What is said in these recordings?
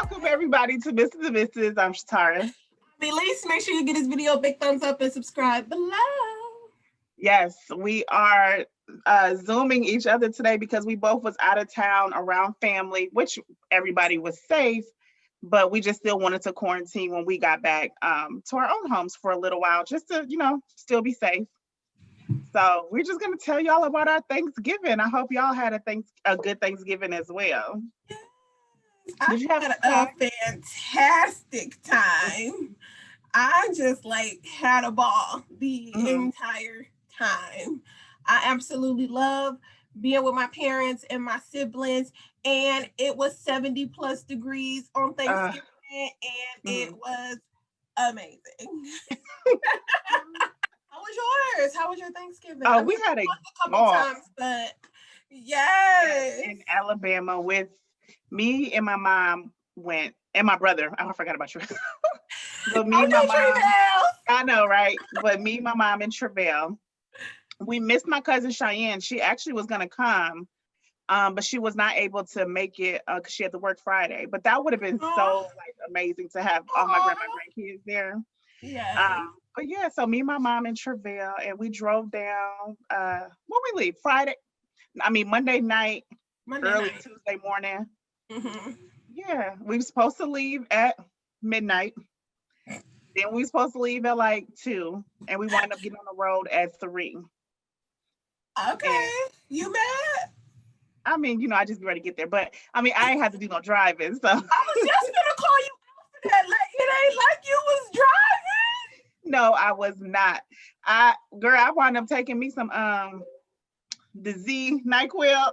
Welcome everybody to Mrs. and Mrs. I'm Shatara. Elise, make sure you get this video a big thumbs up and subscribe below. Yes, we are Zooming each other today because we both was out of town around family, which everybody was safe, but we just still wanted to quarantine when we got back to our own homes for a little while, just to, still be safe. So we're just gonna tell y'all about our Thanksgiving. I hope y'all had a good Thanksgiving as well. Did you have a fantastic time? I just had a ball the entire time. I absolutely love being with my parents and my siblings, and it was 70 plus degrees on Thanksgiving, and it was amazing. How was yours? How was your Thanksgiving? Oh, we had a couple times, but yes, in Alabama with me and my mom went, and my brother. I forgot about you. But me and my mom, I know, right? But me, my mom, and Travell, we missed my cousin Cheyenne. She actually was gonna come, but she was not able to make it because she had to work Friday. But that would have been so amazing to have all my grandkids there. Yeah. But yeah, so me, my mom, and Travell, and we drove down. When we leave Monday night, early Tuesday morning. Mm-hmm. Yeah, we were supposed to leave at midnight. Then we were supposed to leave at 2, and we wound up getting on the road at 3. Okay, and, you mad? I just be ready to get there, but I ain't had to do no driving, so. I was just gonna call you out for that. It ain't like you was driving. No, I was not. I wound up taking me some the Z NyQuil.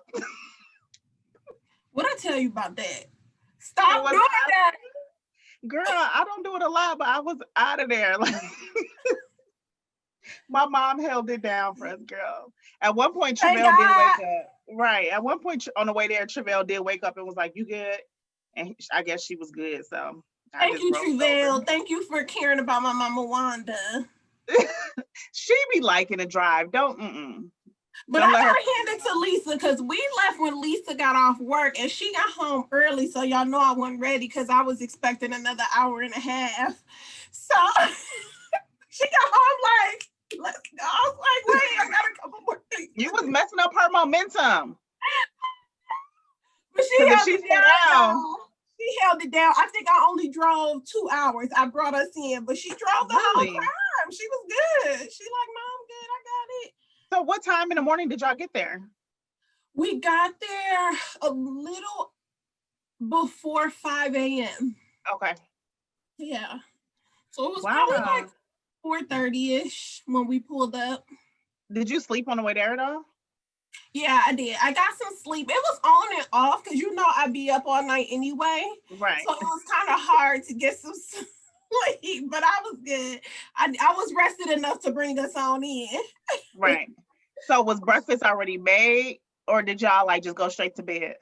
What'd I tell you about that? Stop doing that. Girl, I don't do it a lot, but I was out of there. My mom held it down for us, girl. At one point, Travell did wake up. Right. At one point on the way there, Travell did wake up and was like, "You good?" And I guess she was good. So thank you, Travell. Thank you for caring about my mama Wanda. She be liking to drive. Don't. But I gotta hand it to Lisa because we left when Lisa got off work and she got home early. So y'all know I wasn't ready because I was expecting another hour and a half. So she got home let's go. I was like, wait, I got a couple more things. You was messing up her momentum. But she held it down. She held it down. I think I only drove 2 hours. I brought us in, but she drove the whole time. She was good. She like, Mom, good, I got it. So what time in the morning did y'all get there? We got there a little before 5 a.m. Okay. Yeah. So it was probably 4:30-ish when we pulled up. Did you sleep on the way there at all? Yeah, I did. I got some sleep. It was on and off because I'd be up all night anyway. Right. So it was kind of hard to get some sleep, but I was good. I was rested enough to bring us on in. Right. So was breakfast already made, or did y'all just go straight to bed?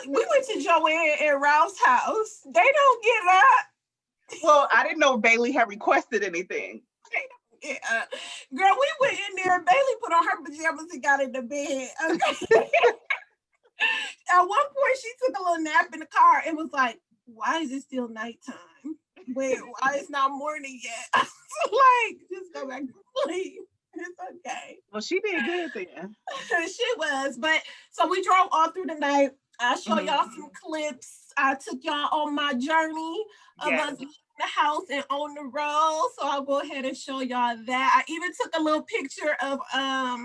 We went to Joanne and Ralph's house. They don't get up. Well, I didn't know Bailey had requested anything. Yeah. Girl, we went in there. Bailey put on her pajamas and got into bed. Okay. At one point, she took a little nap in the car and was like, "Why is it still nighttime? Wait, why it's not morning yet?" I was just go back to sleep. It's okay. Well, she did good then. She was. But so we drove all through the night. I'll show y'all some clips. I took y'all on my journey of us leaving the house and on the road. So I'll go ahead and show y'all that. I even took a little picture of I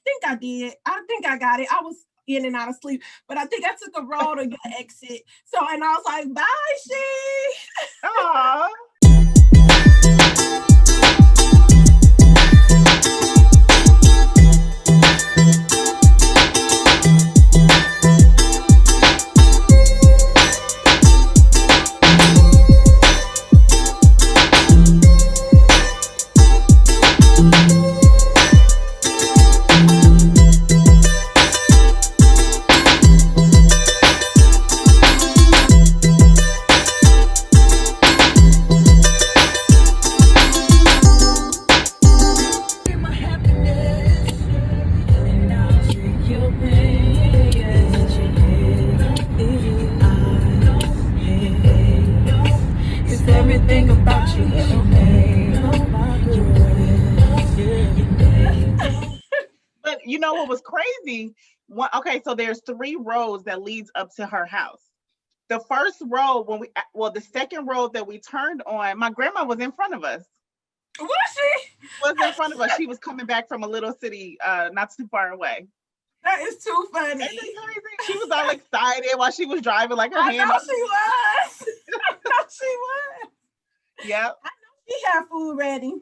think I did. I think I got it. I was in and out of sleep, but I think I took a road to your exit. So and I was like, bye, she. Aww. think about you every day. Oh my goodness. But you know what was crazy? Okay, so there's 3 roads that leads up to her house. The first road, the second road that we turned on, my grandma was in front of us. Was she? Was in front of us. She was coming back from a little city, not too far away. That is too funny. Isn't it crazy? She was all excited while she was driving, like her I hand. know she was. I know she was. Yep. I know she had food ready.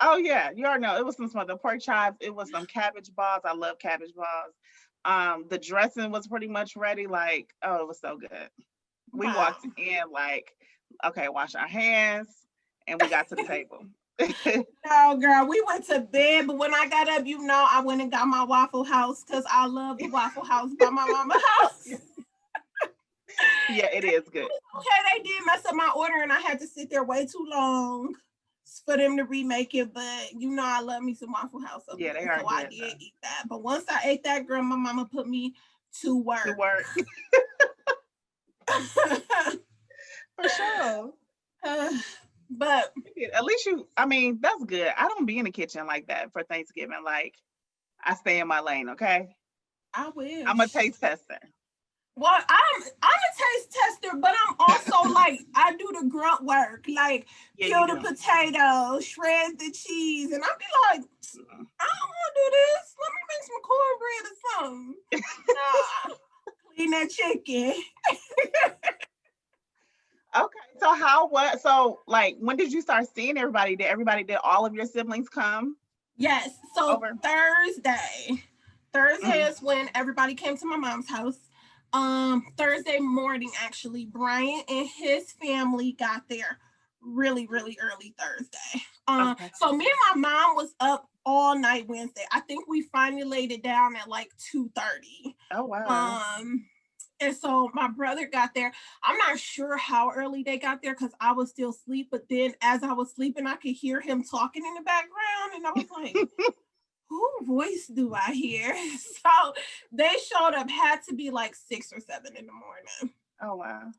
Oh yeah, you already know. It was some smothered pork chops. It was some cabbage balls. I love cabbage balls. The dressing was pretty much ready. Like, oh, it was so good. We walked in like, okay, wash our hands, and we got to the table. No, girl, we went to bed, but when I got up, I went and got my Waffle House because I love the Waffle House by my mama's house. Yeah, it is good. Okay, they did mess up my order, and I had to sit there way too long for them to remake it. But I love me some Waffle House. Yeah, they are so good. I did eat that. But once I ate that, girl, my mama put me to work. For sure. But at least that's good. I don't be in the kitchen like that for Thanksgiving. Like, I stay in my lane, okay? I wish. I'm a taste tester. Well, I'm a taste tester, but I'm also like, I do the grunt work, like peel the potatoes, shred the cheese, and I'll be like, I don't want to do this. Let me make some cornbread or something. Clean that chicken. Okay, so when did you start seeing everybody? Did all of your siblings come? Yes, so Thursday is when everybody came to my mom's house. Thursday morning, actually, Brian and his family got there really, really early Thursday. So me and my mom was up all night Wednesday. I think we finally laid it down at like 2:30. Oh wow. And so my brother got there. I'm not sure how early they got there because I was still asleep. But then as I was sleeping, I could hear him talking in the background. And I was like, whose voice do I hear? So they showed up, had to be like 6 or 7 in the morning. Oh, wow.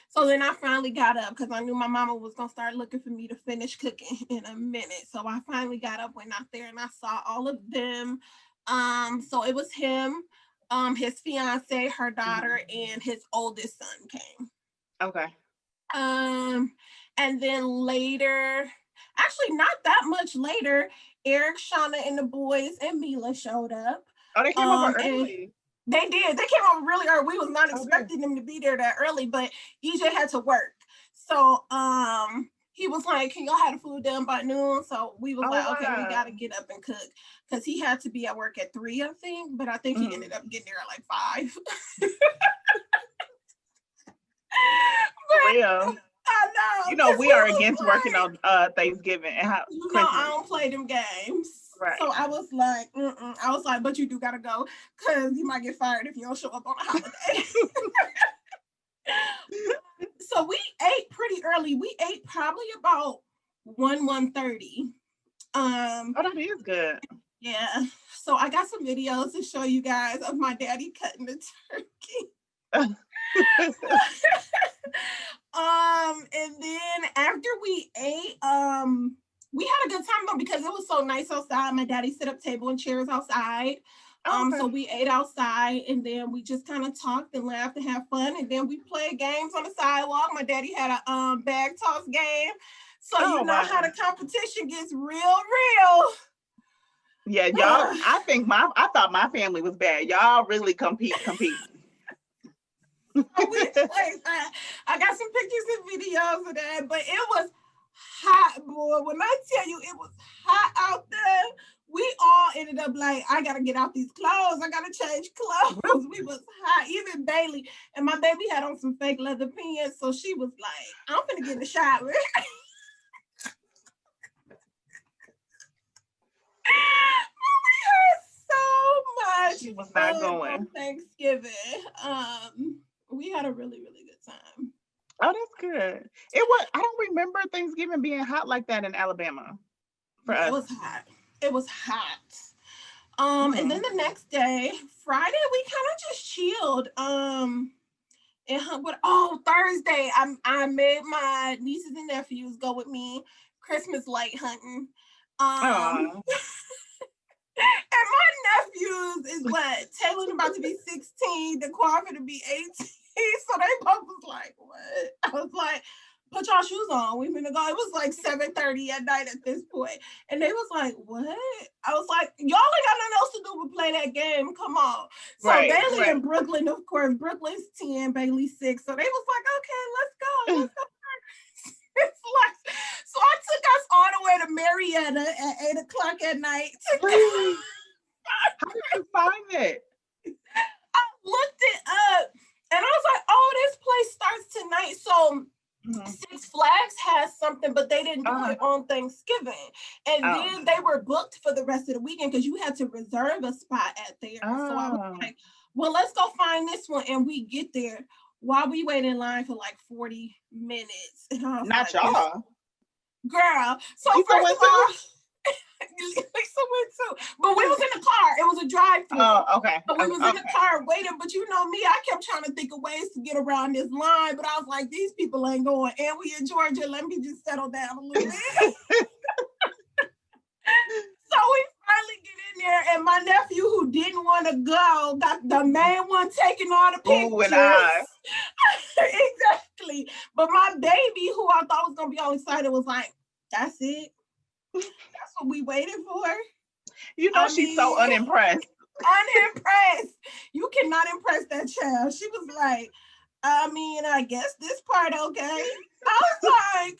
So then I finally got up because I knew my mama was going to start looking for me to finish cooking in a minute. So I finally got up, went out there, and I saw all of them. So it was him, his fiance, her daughter, and his oldest son came. Okay. And then later, actually not that much later, Eric, Shauna, and the boys and Mila showed up. Oh, they came over early. They did. They came over really early. We was not expecting them to be there that early, but EJ had to work. So he was like, can y'all have the food done by noon? So we was okay, we got to get up and cook. Because he had to be at work at 3, I think. But I think he ended up getting there at like 5. For real. I know. We are against working on Thanksgiving. And I don't play them games. Right. So I was like, but you do gotta go because you might get fired if you don't show up on a holiday. So we ate pretty early. We ate probably about 1:30. That is good. Yeah. So I got some videos to show you guys of my daddy cutting the turkey. And then after we ate, we had a good time though because it was so nice outside. My daddy set up table and chairs outside. So we ate outside and then we just kind of talked and laughed and had fun. And then we played games on the sidewalk. My daddy had a bag toss game. So how the competition gets real. Yeah, y'all. I thought my family was bad. Y'all really compete. I got some pictures and videos of that, but it was hot, boy. When I tell you it was hot out there, we all ended up like, I gotta get out these clothes. I gotta change clothes. We was hot, even Bailey. And my baby had on some fake leather pants, so she was like, I'm gonna get in the shower. We had so much. She was not going. Thanksgiving. We had a really, really good time. Oh, that's good. I don't remember Thanksgiving being hot like that in Alabama. It was hot. It was hot. And then the next day, Friday, we kind of just chilled. Thursday, I made my nieces and nephews go with me Christmas light hunting. Aw. And my nephews is what? Taylor about to be 16, the Daquan to be 18. So they both was like, what? I was like, put y'all shoes on. We finna go. It was like 7:30 at night at this point. And they was like, what? I was like, y'all ain't got nothing else to do but play that game. Come on. So Bailey and Brooklyn, of course, Brooklyn's 10, Bailey 6. So they was like, okay, let's go. Let's go. It's like, so I took us all the way to Marietta at 8:00 at night. How did you find it? I looked it up and I was like, oh, this place starts tonight. So Six Flags has something, but they didn't do it on Thanksgiving. And then they were booked for the rest of the weekend because you had to reserve a spot at there. So I was like, well, let's go find this one. And we get there while we wait in line for like 40 minutes. And I was Not like, y'all. Girl. So first of all, Lisa went too. But we was in the car. It was a drive-thru. Oh, okay. So we was in the car waiting. But you know me, I kept trying to think of ways to get around this line. But I was like, these people ain't going. And we in Georgia. Let me just settle down a little bit. So we finally get in there. And my nephew, who didn't want to go, got the main one taking all the pictures. Ooh, and I. Exactly. But my baby, who I thought was going to be all excited, was like, that's it. That's what we waited for. You know, she's so unimpressed. Unimpressed. You cannot impress that child. She was like, I guess this part okay. I was like,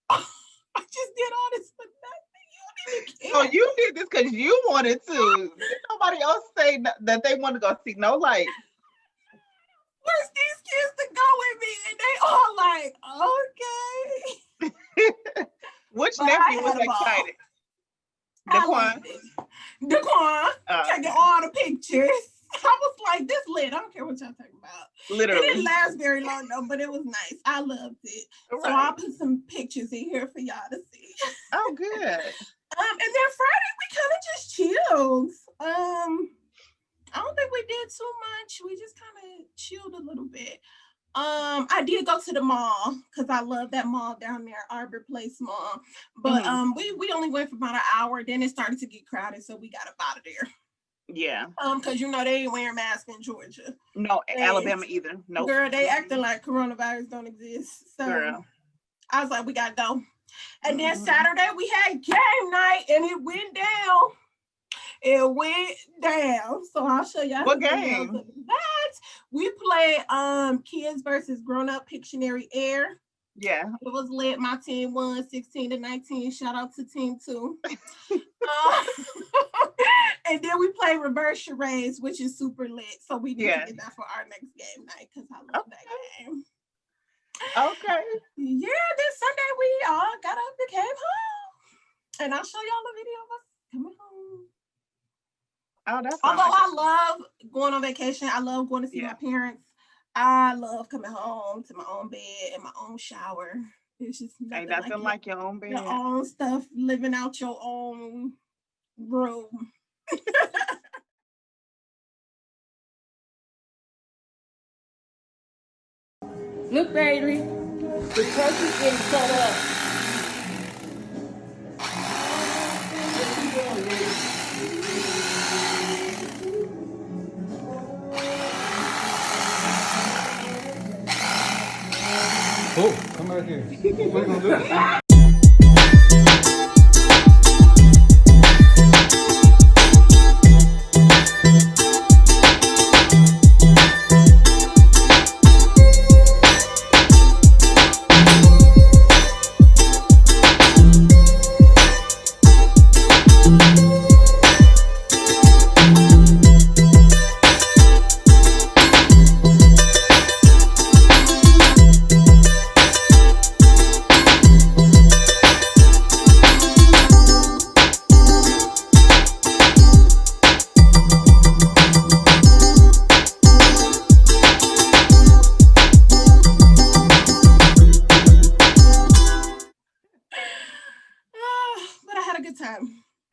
oh, I just did all this for nothing. You didn't even care. So you did this because you wanted to. Did nobody else say that they want to go see no light? Where's these kids to go with me? And they all like, okay. Which nephew was excited? Daquan. Taking all the pictures. I was like, this lit. I don't care what y'all talking about. Literally. It didn't last very long though, but it was nice. I loved it. Right. So I'll put some pictures in here for y'all to see. Oh, good. And then Friday we kind of just chilled. I don't think we did too much. We just kind of chilled a little bit. I did go to the mall because I love that mall down there, Arbor Place Mall. But we only went for about an hour. Then it started to get crowded, so we got up out of there. Yeah. Because you know they ain't wearing masks in Georgia. No, Alabama either. No. Nope. Girl, they acting like coronavirus don't exist. So I was like, we gotta go. And then Saturday we had game night, and it went down. It went down. So I'll show y'all. What game? That we played Kids versus Grown Up Pictionary Air. Yeah. It was lit. My team won 16-19. Shout out to team 2. And then we played reverse charades, which is super lit. So we need to get that for our next game night because I love that game. Okay. Yeah, this Sunday we all got up and came home. And I'll show y'all the video of us coming home. Oh, that's although I love going on vacation. I love going to see my parents. I love coming home to my own bed and my own shower. It's just ain't nothing like your own bed. Your own stuff, living out your own room. Look, Bailey, the turkey's getting cut up. What you doing, baby? Oh, come out here. What are you gonna do?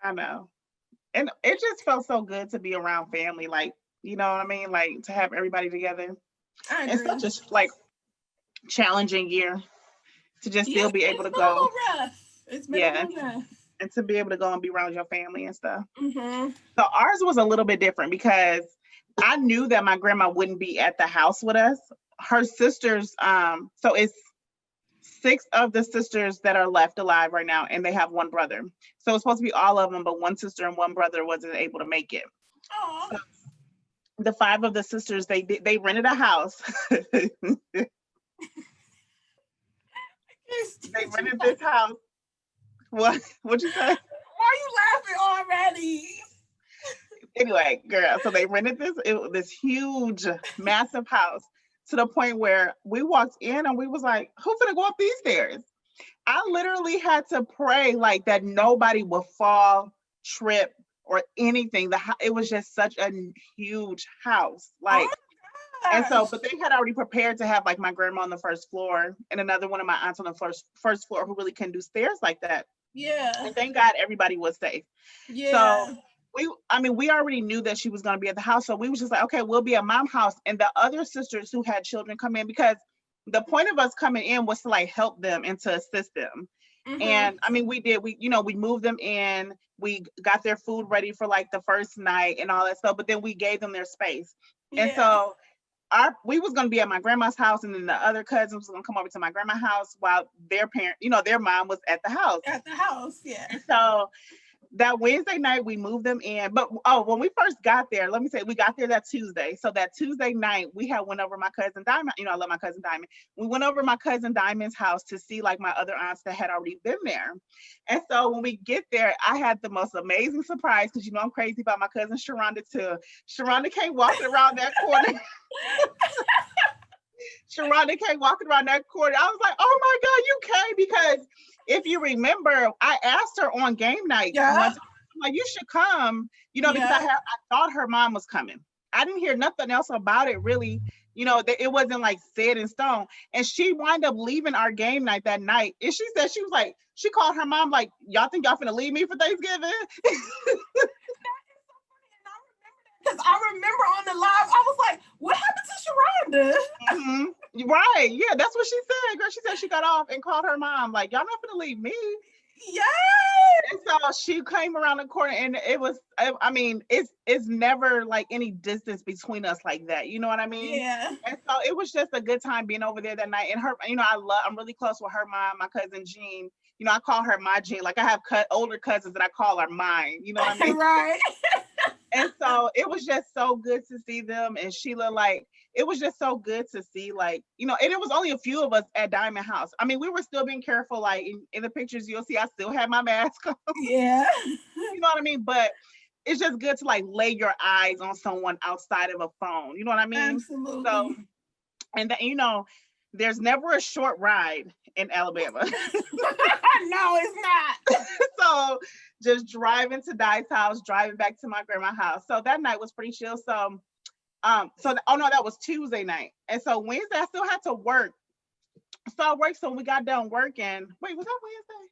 I know. And it just felt so good to be around family. Like, you know what I mean? Like to have everybody together. I It's agree. such a like challenging year to just still be able to It's been a go. little rough. It's been a Yeah. little rough. And to be able to go and be around your family and stuff. Mm-hmm. So ours was a little bit different because I knew that my grandma wouldn't be at the house with us. Her sisters, so it's 6 of the sisters that are left alive right now, and they have one brother. So it's supposed to be all of them, but one sister and one brother wasn't able to make it. Oh. So the 5 of the sisters, they rented a house. They rented this house. What'd you say? Why are you laughing already? Anyway, girl, so they rented this huge, massive house to the point where we walked in and we was like, who finna go up these stairs? I literally had to pray like that nobody would fall, trip, or anything. It was just such a huge house. Like, and so, but they had already prepared to have like my grandma on the first floor and another one of my aunts on the first floor who really couldn't do stairs like that. Yeah. And thank God everybody was safe. Yeah. So we already knew that she was going to be at the house. So we was just like, okay, we'll be at mom's house. And the other sisters who had children come in, because the point of us coming in was to like help them and to assist them. Mm-hmm. And I mean, we moved them in, we got their food ready for like the first night and all that stuff, but then we gave them their space. Yeah. And so we was going to be at my grandma's house, and then the other cousins was going to come over to my grandma's house while their their mom was at the house. At the house, yeah. And so that Wednesday night we moved them in, but when we first got there, let me say we got there that Tuesday. So that Tuesday night we had went over my cousin Diamond. I love my cousin Diamond. We went over my cousin Diamond's house to see like my other aunts that had already been there. And so when we get there, I had the most amazing surprise because I'm crazy about my cousin Sharonda too. Sharonda came walking around that corner. Sharonda came walking around that corner. I was like, oh my God, you came, because if you remember, I asked her on game night. Yeah. Once, I'm like, you should come, because I thought her mom was coming. I didn't hear nothing else about it really. It wasn't like set in stone. And she wound up leaving our game night that night. And she said, she was like, she called her mom like, y'all think y'all finna leave me for Thanksgiving? Because I remember on the live, I was like, what happened to Sharonda? Mm-hmm. Right. Yeah, that's what she said. Girl, she said she got off and called her mom, like, y'all not gonna leave me. Yeah. And so she came around the corner, and it was, it's never like any distance between us like that. You know what I mean? Yeah. And so it was just a good time being over there that night. And her, I'm really close with her mom, my cousin Jean. I call her my Jean. Like I have older cousins that I call her mine. You know what I mean? Right. And so it was just so good to see them. And Sheila, like, it was just so good to see, like, and it was only a few of us at Diamond House. I mean, we were still being careful. Like in the pictures, you'll see I still had my mask on. Yeah. You know what I mean? But it's just good to like lay your eyes on someone outside of a phone. You know what I mean? Absolutely. So, and then, there's never a short ride in Alabama. No, it's not. So just driving to Di's house, driving back to my grandma's house. So that night was pretty chill. So, that was Tuesday night. And so Wednesday, I still had to work. So I worked. So when we got done working, wait, was that Wednesday?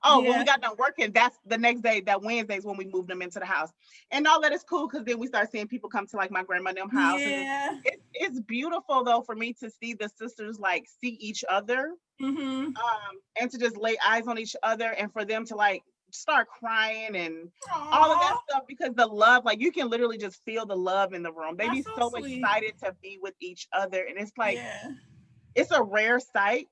Oh, yeah. When we got done working, that's the next day. That Wednesday is when we moved them into the house. And all that is cool, because then we start seeing people come to like my grandma and them house. Yeah. And it's beautiful though for me to see the sisters like see each other, mm-hmm. And to just lay eyes on each other, and for them to like start crying and Aww. all of that stuff, because the love, like you can literally just feel the love in the room. They be so excited to be with each other, and it's like it's a rare sight.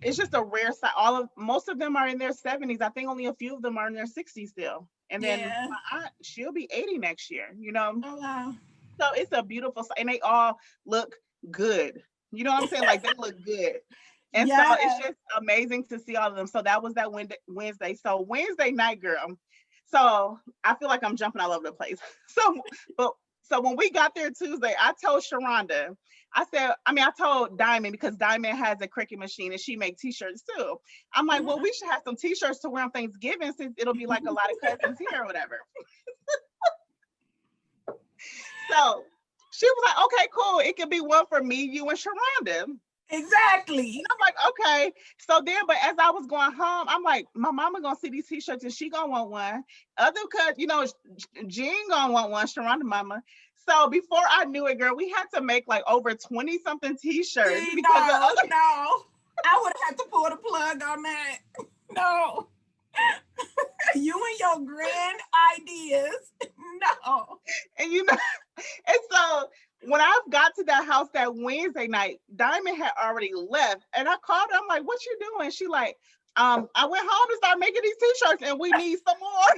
It's just a rare sight. Most of them are in their 70s. I think only a few of them are in their 60s still. And then my aunt, she'll be 80 next year, Oh, wow. So it's a beautiful sight, and they all look good. You know what I'm saying? Like they look good. And so it's just amazing to see all of them. So that was that Wednesday. So Wednesday night, girl. So I feel like I'm jumping all over the place. So when we got there Tuesday, I told Sharonda, I told Diamond, because Diamond has a Cricut machine and she makes t-shirts too. I'm like, well, we should have some t-shirts to wear on Thanksgiving, since it'll be like a lot of cousins here or whatever. So she was like, okay, cool. It could be one for me, you, and Sharonda. Exactly. I'm like, okay. So then, but as I was going home, I'm like, my mama gonna see these t-shirts and she gonna want one. Other cuz, Jean gonna want one, Sharonda mama. So before I knew it, girl, we had to make like over 20 something t-shirts See, because the no, other no. I would have had to pull the plug on that. No. You and your grand ideas. No. and and so when I got to that house that Wednesday night, Diamond had already left. And I called her, I'm like, what you doing? She like, I went home to start making these t-shirts and we need some more.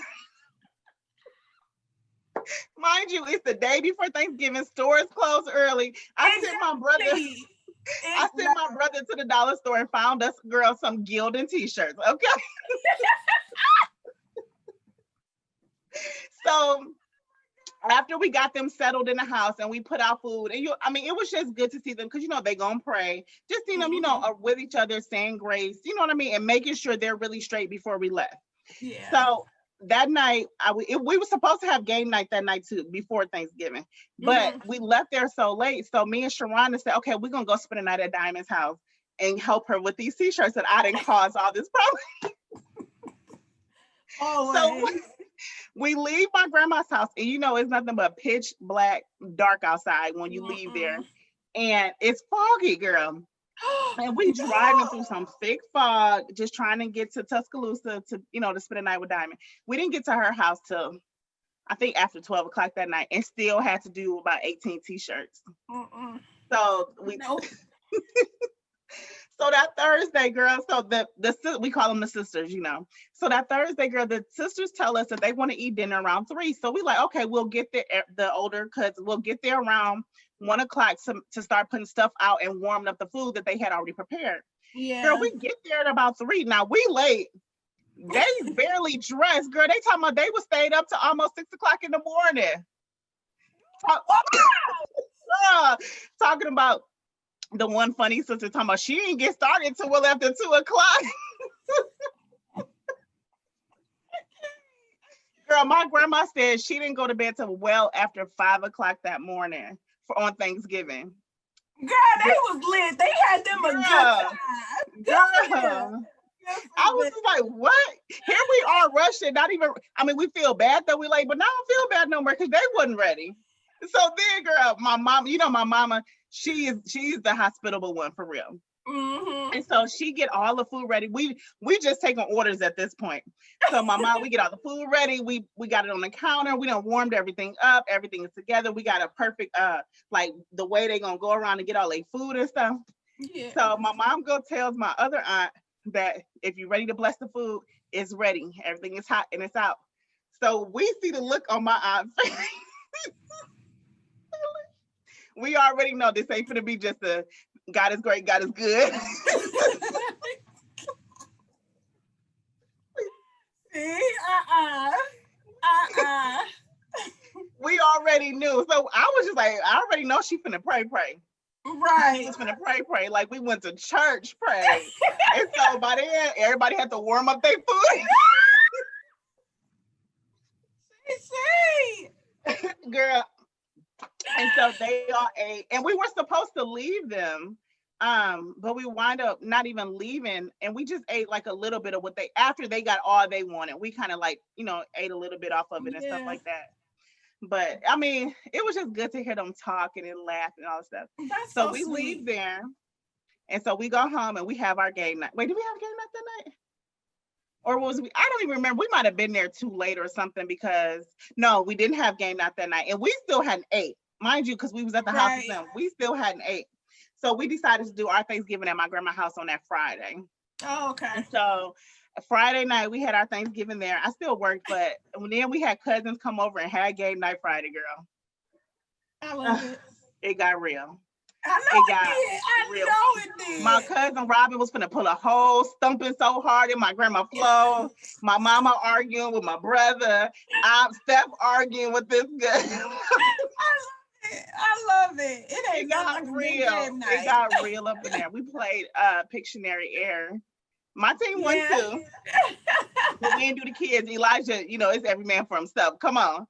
Mind you, it's the day before Thanksgiving, stores close early. I sent my brother to the dollar store and found us, girl, some Gildan t-shirts. Okay. So after we got them settled in the house and we put out food, and it was just good to see them because they gonna pray. Just seeing them, with each other, saying grace, you know what I mean, and making sure they're really straight before we left. Yeah. So that night, we were supposed to have game night that night too, before Thanksgiving, but we left there so late. So me and Sharonda said, okay, we're gonna go spend a night at Diamond's house and help her with these t-shirts that I didn't cause all this problem. So we leave my grandma's house, and it's nothing but pitch black, dark outside when you leave there, and it's foggy, girl. And we driving through some thick fog, just trying to get to Tuscaloosa to spend a night with Diamond. We didn't get to her house till I think after 12 o'clock that night, and still had to do about 18 t-shirts. So we so that Thursday, girl, so we call them the sisters, So that Thursday, girl, the sisters tell us that they want to eat dinner around 3. So we like, okay, we'll get there, the older cousins, we'll get there around 1 o'clock to start putting stuff out and warming up the food that they had already prepared. Yeah. Girl, we get there at about 3. Now we late. They barely dressed, girl. They talking about they was stayed up to almost 6 o'clock in the morning. Talking about the one funny sister talking about she didn't get started till well after 2 o'clock. Girl, my grandma said she didn't go to bed till well after 5 o'clock that morning on Thanksgiving. Girl, they was lit. They had them a good time. Girl. I was just like, what? Here we are rushing, not even, we feel bad that we late, but now I don't feel bad no more because they wasn't ready. So then, girl, my mom, my mama, she's the hospitable one for real. And so she get all the food ready. We just taking orders at this point. So my mom, we get all the food ready. We got it on the counter. We done warmed everything up. Everything is together. We got a perfect, like the way they gonna go around and get all their food and stuff. Yeah. So my mom tells my other aunt that if you're ready to bless the food, it's ready. Everything is hot and it's out. So we see the look on my aunt's face. We already know this ain't gonna be just a God is great, God is good. See, We already knew. So I was just like, I already know she finna pray. Right. She was finna pray. Like we went to church, pray. And so by then, everybody had to warm up their food. Girl. And so they all ate, and we were supposed to leave them, but we wind up not even leaving, and we just ate like a little bit of after they got all they wanted. We kind of like, ate a little bit off of it and stuff like that. But it was just good to hear them talking and laugh and all that stuff. That's so we sweet. Leave there, and so we go home and we have our game night. Wait, did we have game night that night? Or was we? I don't even remember. We might have been there too late or something because no, we didn't have game night that night, and we still hadn't ate. Mind you, because we was at the house with them, we still hadn't ate. So we decided to do our Thanksgiving at my grandma's house on that Friday. Oh, okay. And so Friday night, we had our Thanksgiving there. I still worked, but then we had cousins come over and had game night Friday, girl. I love it. It got real. I know it did. My cousin Robin was finna pull a hole, stumping so hard in my grandma Flo. My mama arguing with my brother. Steph arguing with this girl. I love it. It got real. It got real up in there. We played Pictionary Air. My team won too. But we didn't do the kids. Elijah, it's every man for himself. Come on.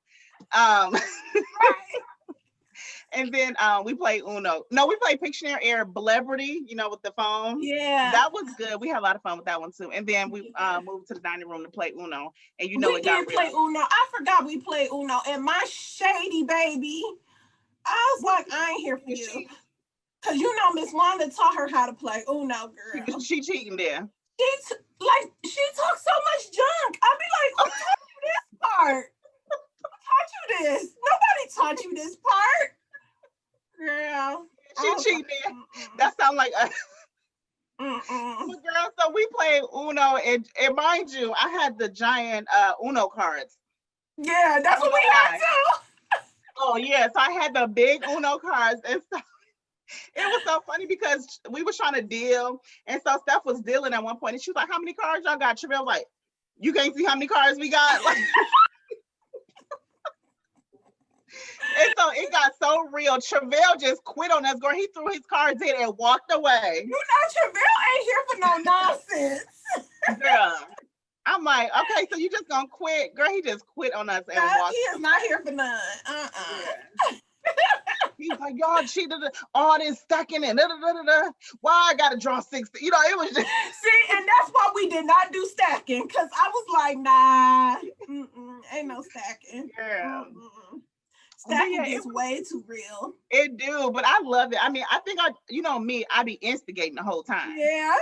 And then we played Uno. No, we played Pictionary Air Celebrity, you know, with the phone. Yeah. That was good. We had a lot of fun with that one too. And then we moved to the dining room to play Uno. And you know we did play Uno. I forgot we played Uno. And my shady baby, I was like, I ain't here for you. Because you know Miss Wanda taught her how to play Uno, girl. She cheating there. She talks so much junk. I'd be like, who taught you this part? Who taught you this? Nobody taught you this part. Girl. She cheating there. That sounds like a girl, so we played Uno and mind you, I had the giant Uno cards. Yeah, that's what we had too. Oh yeah, so I had the big Uno cards and stuff. It was so funny because we were trying to deal, and so Steph was dealing at one point, and she was like, "How many cards y'all got?" Travell was like, "You can't see how many cards we got." Like, and so it got so real. Travell just quit on us, girl. He threw his cards in and walked away. You know, Travell ain't here for no nonsense. Girl, I'm like, okay, so you just gonna quit, girl? He just quit on us and walked. He is not here for none. He's like, y'all cheated all this stacking and why I gotta draw 60? You know, it was just see, and that's why we did not do stacking, because I was like, nah, ain't no stacking. Yeah. Stacking is way too real. It do, but I love it. I mean, I think you know me, I be instigating the whole time. Yeah.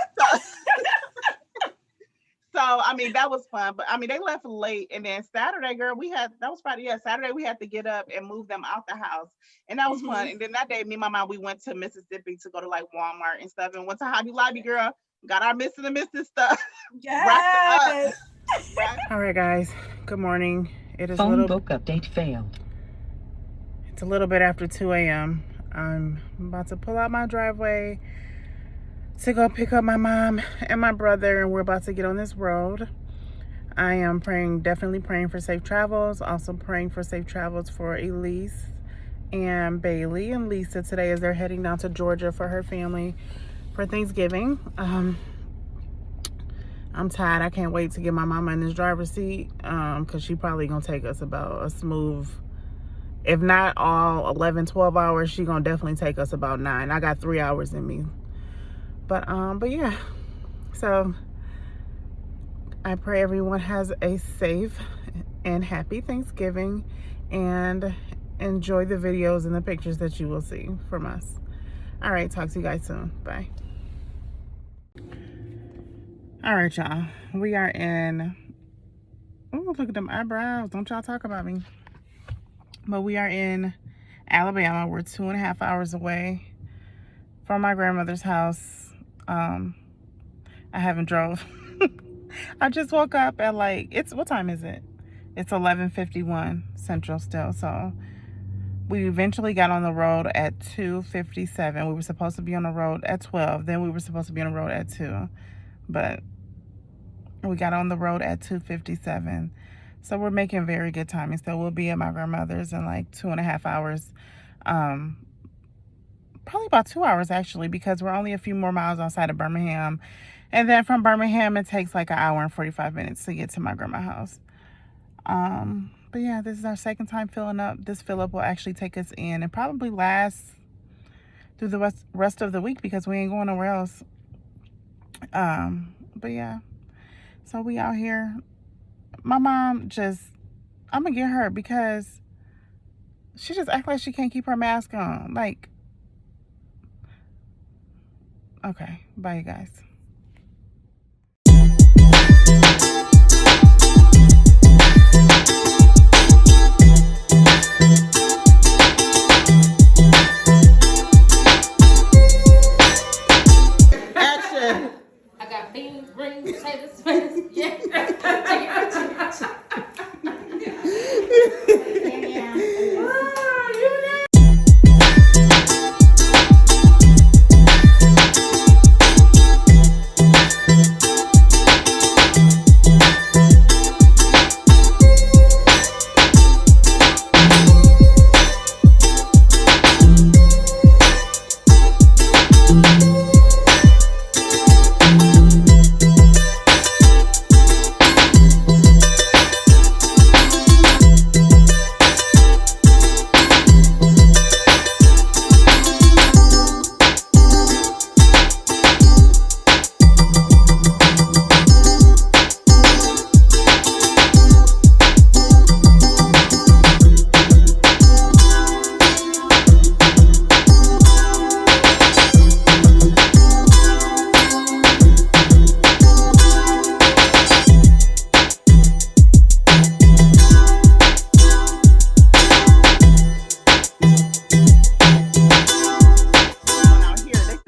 So I mean, that was fun, but I mean, they left late, and then Saturday, girl, that was Friday. Yeah, Saturday we had to get up and move them out the house, and that was fun. And then that day, me and my mom, we went to Mississippi to go to like Walmart and stuff, and went to Hobby Lobby, girl. Got our Missing and Mrs. stuff. Yes. All right, guys. Good morning. It is phone book update failed. It's a little bit after 2 a.m. I'm about to pull out my driveway to go pick up my mom and my brother, and we're about to get on this road. I am definitely praying for safe travels, also praying for safe travels for Elise and Bailey and Lisa today as they're heading down to Georgia for her family for Thanksgiving. I'm tired. I can't wait to get my mama in this driver's seat because she probably gonna take us about a smooth, if not all 11-12 hours, she gonna definitely take us about 9. I got 3 hours in me. But yeah, so I pray everyone has a safe and happy Thanksgiving and enjoy the videos and the pictures that you will see from us. All right, talk to you guys soon. Bye. All right, y'all. We are in, oh, look at them eyebrows. Don't y'all talk about me. But we are in Alabama. We're 2.5 hours away from my grandmother's house. I haven't drove. I just woke up at what time is it? It's 11:51 Central still. So we eventually got on the road at 2:57. We were supposed to be on the road at 12. Then we were supposed to be on the road at 2. But we got on the road at 2:57. So we're making very good timing. So we'll be at my grandmother's in like 2.5 hours. Probably about 2 hours actually, because we're only a few more miles outside of Birmingham. And then from Birmingham, it takes like 1 hour and 45 minutes to get to my grandma's house. But yeah, this is our second time filling up. This fill up will actually take us in and probably last through the rest of the week because we ain't going nowhere else. But yeah, so we out here. My mom I'm gonna get her because she just act like she can't keep her mask on. Like, okay, bye you guys. Action. I got beans, greens, potatoes, tomatoes. Yeah.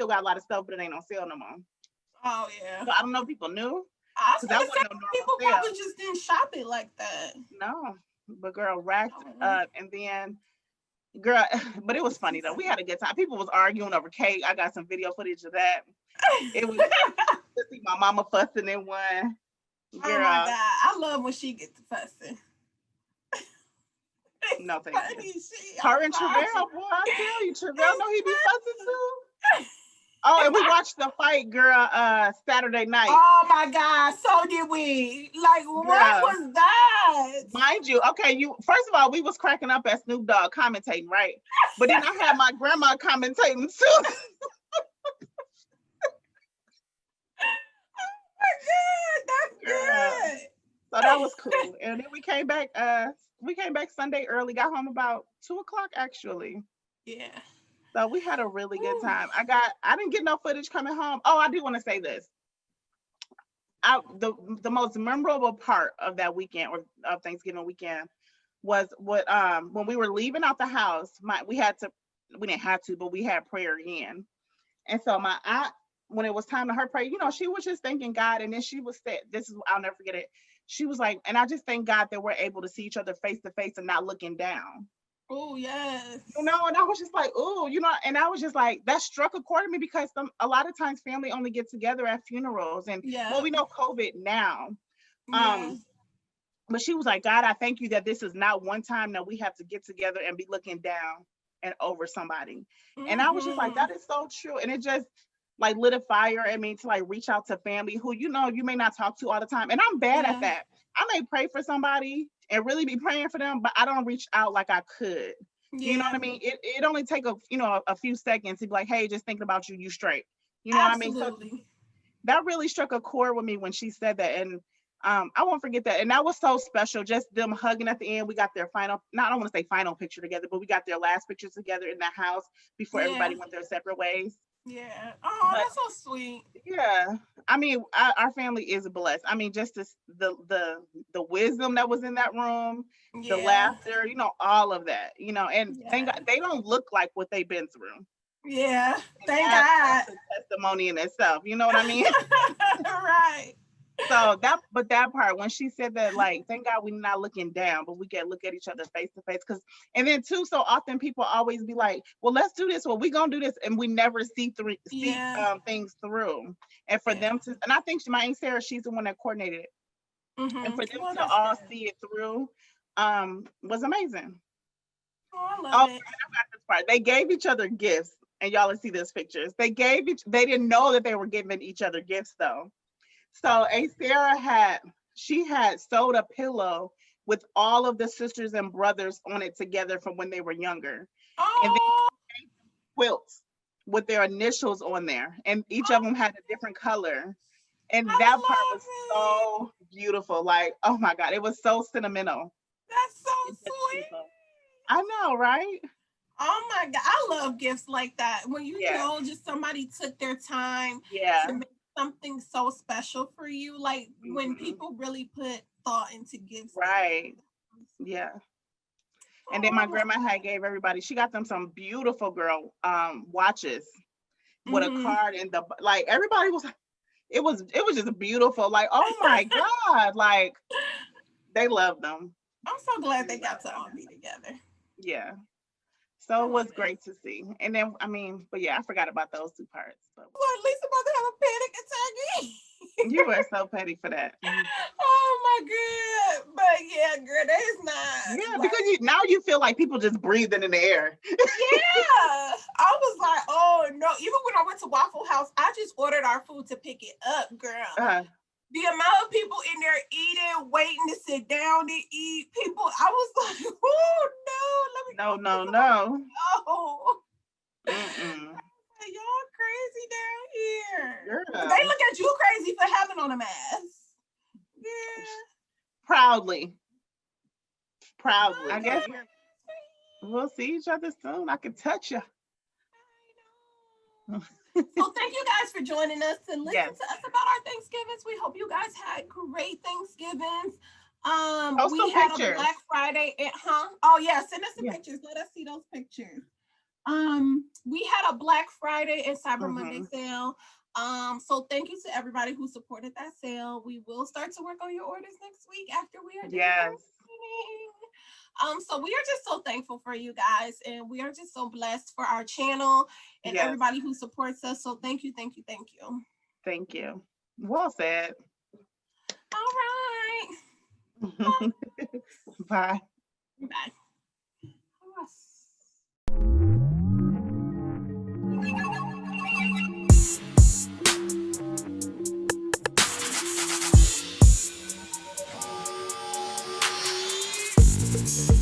still got a lot of stuff, but it ain't on sale no more. Oh yeah. So I don't know if people knew. I was 'Cause gonna that say wasn't no normal people sale. probably just didn't shop it like that. No, but girl racked Oh. up, and then girl, but it was funny though. We had a good time. People was arguing over cake. I got some video footage of that. It was to see my mama fussing in one. Oh Girl, my God. I love when she gets to fussing. no thank you. Funny shit. Her I'm and sorry. Travell, boy, I tell you, Travell know he be fussing too. Oh, and we watched the fight, girl, Saturday night. Oh my God, so did we. Like, what Girl. was that? Mind you, okay, first of all, we was cracking up at Snoop Dogg commentating, right? But then I had my grandma commentating too. Oh my God, that's good. So that was cool. And then we came back Sunday early, got home about 2:00 actually. Yeah. So we had a really good Ooh. time. I didn't get no footage coming home. Oh, I do want to say this. The most memorable part of that weekend, or of Thanksgiving weekend, was when we were leaving out the house. We didn't have to, but we had prayer again. And so my aunt, when it was time to her pray, she was just thanking God, and then she was said, I'll never forget it. She was like, and I just thank God that we're able to see each other face to face and not looking down. Oh yes. And I was just like, oh, and I was just like, that struck a chord in me, because a lot of times family only get together at funerals, and well, we know COVID now. Yeah. But she was like, God, I thank you that this is not one time that we have to get together and be looking down and over somebody. And I was just like, that is so true. And it just like lit a fire in me to like reach out to family who, you may not talk to all the time. And I'm bad at that. I may pray for somebody and really be praying for them, but I don't reach out like I could. Yeah. You know what I mean? It only take a few seconds to be like, hey, just thinking about you straight. You know Absolutely. what I mean? So that really struck a chord with me when she said that. And I won't forget that. And that was so special, just them hugging at the end. We got their I don't want to say final picture together, but we got their last picture together in the house before everybody went their separate ways. Yeah. Oh, that's so sweet. Yeah. I mean, our family is blessed. I mean, just the wisdom that was in that room, the laughter, all of that, and thank God they don't look like what they've been through. Yeah. And Thank God. That's a testimony in itself. You know what I mean? Right. So that part, when she said that, like, thank God we're not looking down, but we can look at each other face to face. And then too, so often people always be like, well, let's do this. Well, we gonna do this. And we never see things through. And for them to, and I think my Aunt Sarah, she's the one that coordinated it. And for them to all see it through was amazing. Oh, I love it. I got this part. They gave each other gifts, and y'all will see those pictures. They didn't know that they were giving each other gifts though. So Aunt Sarah had sewed a pillow with all of the sisters and brothers on it together from when they were younger. Oh. And then quilts with their initials on there, and each of them had a different color. And that part was so beautiful. Like, oh my God, it was so sentimental. That's so sweet. I know, right? Oh my God, I love gifts like that. When you know just somebody took their time to make something so special for you, like when people really put thought into gifts. Right. Yeah. And then my grandma had gave everybody, she got them some beautiful girl watches with a card, and everybody was, it was just beautiful. Like, oh my God, like they loved them. I'm so glad they got to all be together. Yeah. So it was great to see. And then, but yeah, I forgot about those two parts. But. Well, at least I'm about to have a panic attack. You were so petty for that. Oh my God. But yeah, girl, that is not. Yeah, because now you feel like people just breathing in the air. Yeah. I was like, oh no. Even when I went to Waffle House, I just ordered our food to pick it up, girl. The amount of people in there eating, waiting to sit down to eat. People, I was like, oh no, let me No. No. Mm-mm. Y'all crazy down here. Girl. They look at you crazy for having on a mask. Yeah. Proudly. I guess we'll see each other soon. I can touch you. So thank you guys for joining us and listen to us about our Thanksgivings. We hope you guys had great Thanksgivings. We had a Black Friday. Oh yeah, send us some pictures. Let us see those pictures. We had a Black Friday and Cyber Monday Mhm. sale. So thank you to everybody who supported that sale. We will start to work on your orders next week after we are done. Yes. So we are just so thankful for you guys, and we are just so blessed for our channel and Yes. everybody who supports us. So thank you, thank you, thank you. Thank you. Well said. All right. Bye. Bye. Oh,